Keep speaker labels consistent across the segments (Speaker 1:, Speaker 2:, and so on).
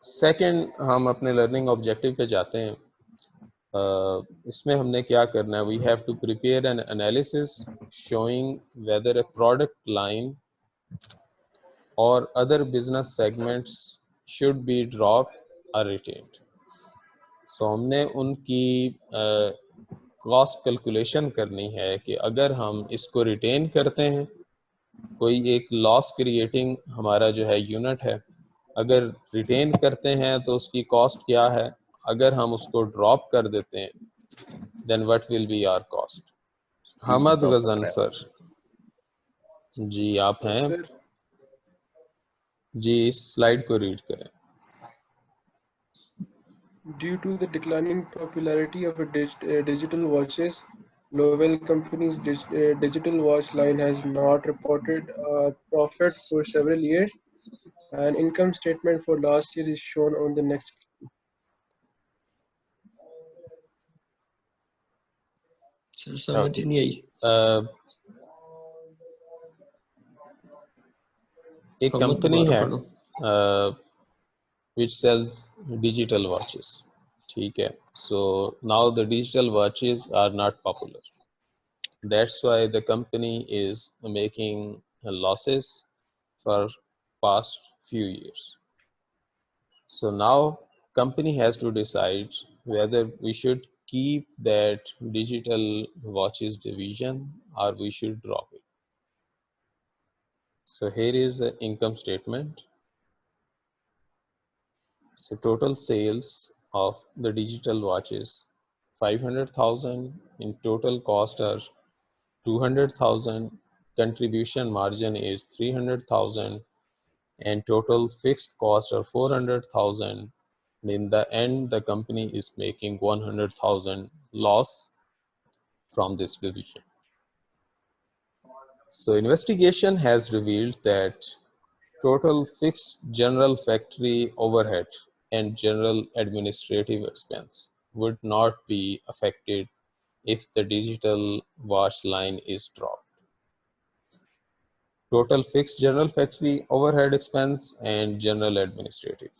Speaker 1: Second, हम अपने learning objective पे जाते हैं। इसमें हमने क्या करना है, we have to prepare an analysis showing whether a product line और other business segments should be drop और रिटेन्ड। सो हमने उनकी कॉस्ट कैलकुलेशन करनी है कि अगर हम इसको रिटेन करते हैं, कोई एक लॉस क्रिएटिंग हमारा जो है यूनिट है, अगर रिटेन करते हैं तो उसकी कॉस्ट क्या है, अगर हम उसको ड्रॉप कर देते हैं then what will be our cost. Hamad Ghazanfar ji, आप
Speaker 2: Yes,
Speaker 1: हैं
Speaker 2: sir.
Speaker 1: जी, इस स्लाइड को रीड करें।
Speaker 2: Due to the declining popularity of digital watches, Lovell Company's digital watch line has not reported a profit for several years. An income statement for last year is shown on the next.
Speaker 3: Sir समझ नहीं आई।
Speaker 1: एक company है which sells digital watches, ठीक है। So now the digital watches are not popular. That's why the company is making losses for past few years. So now company has to decide whether we should keep that digital watches division or we should drop it. So here is the income statement. So total sales of the digital watches 500,000, in total cost are 200,000, contribution margin is 300,000, and total fixed cost are 400,000. In the end, the company is making 100,000 loss from this division. So investigation has revealed that total fixed general factory overhead and general administrative expense would not be affected if the digital watch line is dropped. Total fixed general factory overhead expense and general administrative.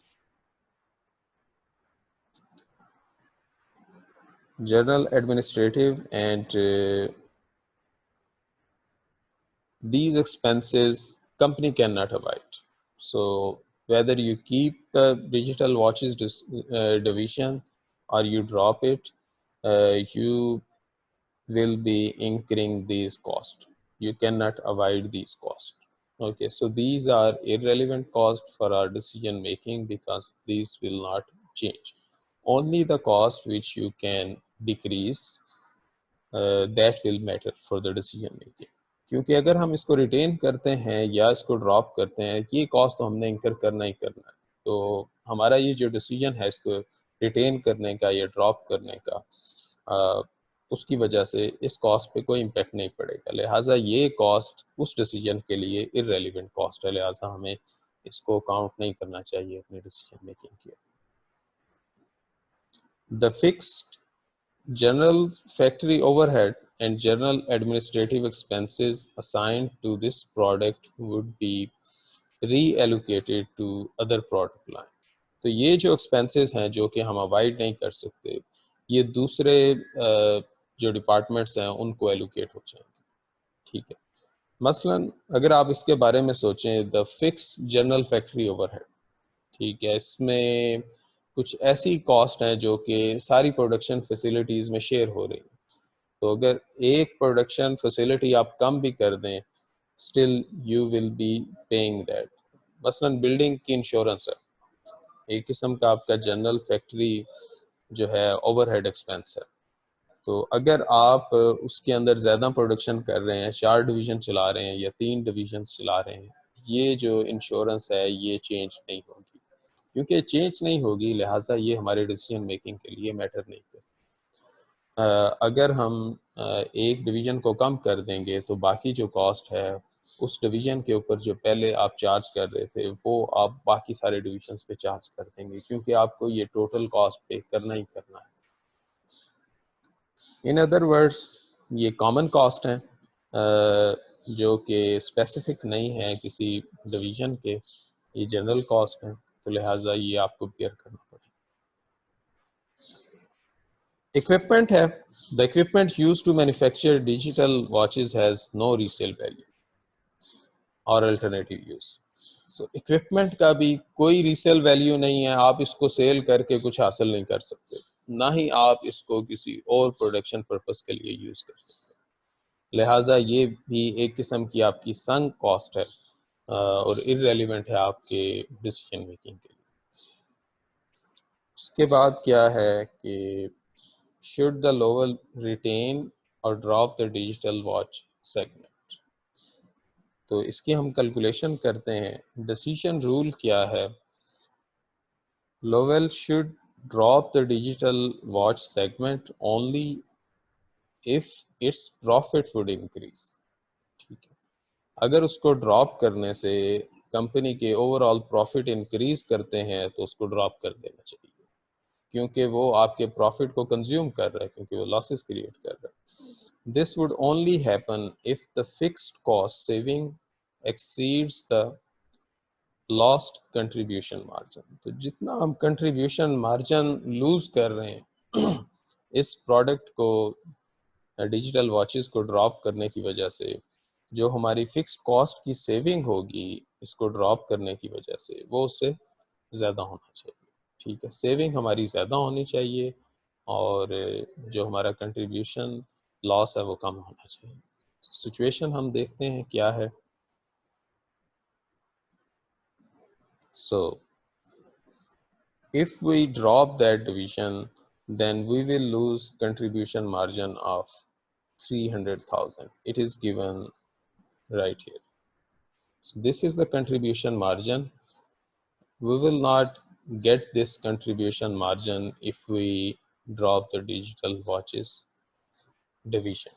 Speaker 1: General administrative and these expenses company cannot avoid. So whether you keep the digital watches division or you drop it, you will be incurring these costs. You cannot avoid these costs. Okay, so these are irrelevant costs for our decision making because these will not change. Only the cost which you can decrease, that will matter for the decision making. क्योंकि अगर हम इसको retain करते हैं या इसको drop करते हैं, ये कॉस्ट तो हमने इंकर करना ही करना है। तो हमारा ये जो डिसीजन है इसको रिटेन करने का या ड्रॉप करने का, उसकी वजह से इस कॉस्ट पे कोई इम्पेक्ट नहीं पड़ेगा। लिहाजा ये कॉस्ट उस डिसीजन के लिए इररेलेवेंट कॉस्ट है, लिहाजा हमें इसको काउंट नहीं करना चाहिए अपने डिसीजन मेकिंग के। The fixed general factory overhead and general administrative expenses assigned to this product would be reallocated to other product line. तो ये जो expenses हैं जो कि हम अवॉइड नहीं कर सकते, ये दूसरे जो डिपार्टमेंट्स हैं उनको allocate हो जाएंगे, ठीक है। मसलन अगर आप इसके बारे में सोचें, the fix general factory overhead, ठीक है, इसमें कुछ ऐसी कॉस्ट हैं जो कि सारी प्रोडक्शन फैसिलिटीज़ में शेयर हो रही हैं। तो अगर एक प्रोडक्शन फैसिलिटी आप कम भी कर दें, still you will be paying that. मसलन बिल्डिंग की इंश्योरेंस है, एक किस्म का आपका जनरल फैक्ट्री जो है ओवरहेड एक्सपेंस है। तो अगर आप उसके अंदर ज़्यादा प्रोडक्शन कर रहे हैं, 4 डिवीज़न चला रहे हैं या 3 डिवीज़न चला रहे हैं, ये जो इंश्योरेंस है ये चेंज नहीं होगी। क्योंकि चेंज नहीं होगी, लिहाजा ये हमारे डिसीजन मेकिंग के लिए मैटर नहीं करता। अगर हम एक डिवीज़न को कम कर देंगे तो बाकी जो कॉस्ट है उस डिवीज़न के ऊपर जो पहले आप चार्ज कर रहे थे वो आप बाकी सारे डिवीजन्स पे चार्ज कर देंगे, क्योंकि आपको ये टोटल कॉस्ट पे करना ही करना है। इन अदर वर्ड्स, ये कॉमन कॉस्ट हैं जो कि स्पेसिफिक नहीं है किसी डिवीज़न के, ये जनरल कॉस्ट हैं। तो लिहाजा ये आपको बेयर करना पड़ेगा। Equipment है, the equipment used to manufacture digital watches has no resale value or alternative use. So equipment का भी कोई रीसेल वैल्यू नहीं है, आप इसको सेल करके कुछ हासिल नहीं कर सकते, ना ही आप इसको किसी और प्रोडक्शन पर्पस के लिए यूज कर सकते। लिहाजा ये भी एक किस्म की आपकी संक कॉस्ट है और इररेलेवेंट है आपके डिसीजन मेकिंग के लिए। उसके बाद क्या है कि should the Lowell retain or drop the digital watch segment? तो इसकी हम कैलकुलेशन करते हैं। डिसीजन रूल क्या है? Lowell should drop the digital watch segment only if its profit would increase. ठीक है, अगर उसको ड्रॉप करने से कंपनी के ओवरऑल प्रॉफिट इंक्रीज करते हैं तो उसको ड्रॉप कर देना चाहिए, क्योंकि वो आपके प्रॉफिट को कंज्यूम कर रहा है, क्योंकि वो लॉसेस क्रिएट कर रहा है। This would only happen if the fixed cost saving exceeds the lost contribution margin. तो जितना हम कंट्रीब्यूशन मार्जिन लूज कर रहे हैं इस प्रोडक्ट को, डिजिटल वॉचेस को ड्रॉप करने की वजह से, जो हमारी फिक्स्ड कॉस्ट की सेविंग होगी इसको ड्रॉप करने की वजह से, वो उससे ज़्यादा होना चाहिए। ठीक है, सेविंग हमारी ज़्यादा होनी चाहिए और जो हमारा कंट्रीब्यूशन लॉस है वो कम होना चाहिए। सिचुएशन हम देखते हैं क्या है। सो if we drop that division, then we will lose contribution margin of 300,000. It is given right here. So this is the contribution margin. We will not get this contribution margin if we drop the digital watches division.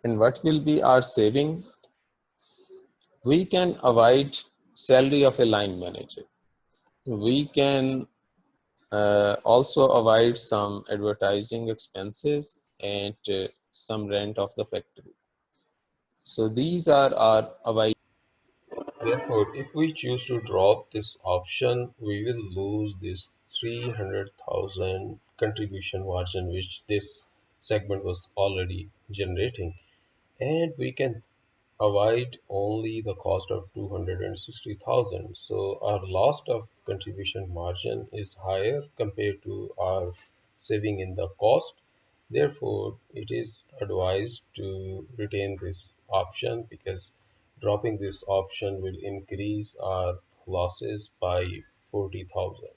Speaker 1: And what will be our saving? We can avoid salary of a line manager. We can also avoid some advertising expenses and some rent of the factory. So these are our avoid. Therefore, if we choose to drop this option, we will lose this 300,000 contribution margin which this segment was already generating, and we can avoid only the cost of 260,000. So our loss of contribution margin is higher compared to our saving in the cost. Therefore, it is advised to retain this option, because dropping this option will increase our losses by 40,000.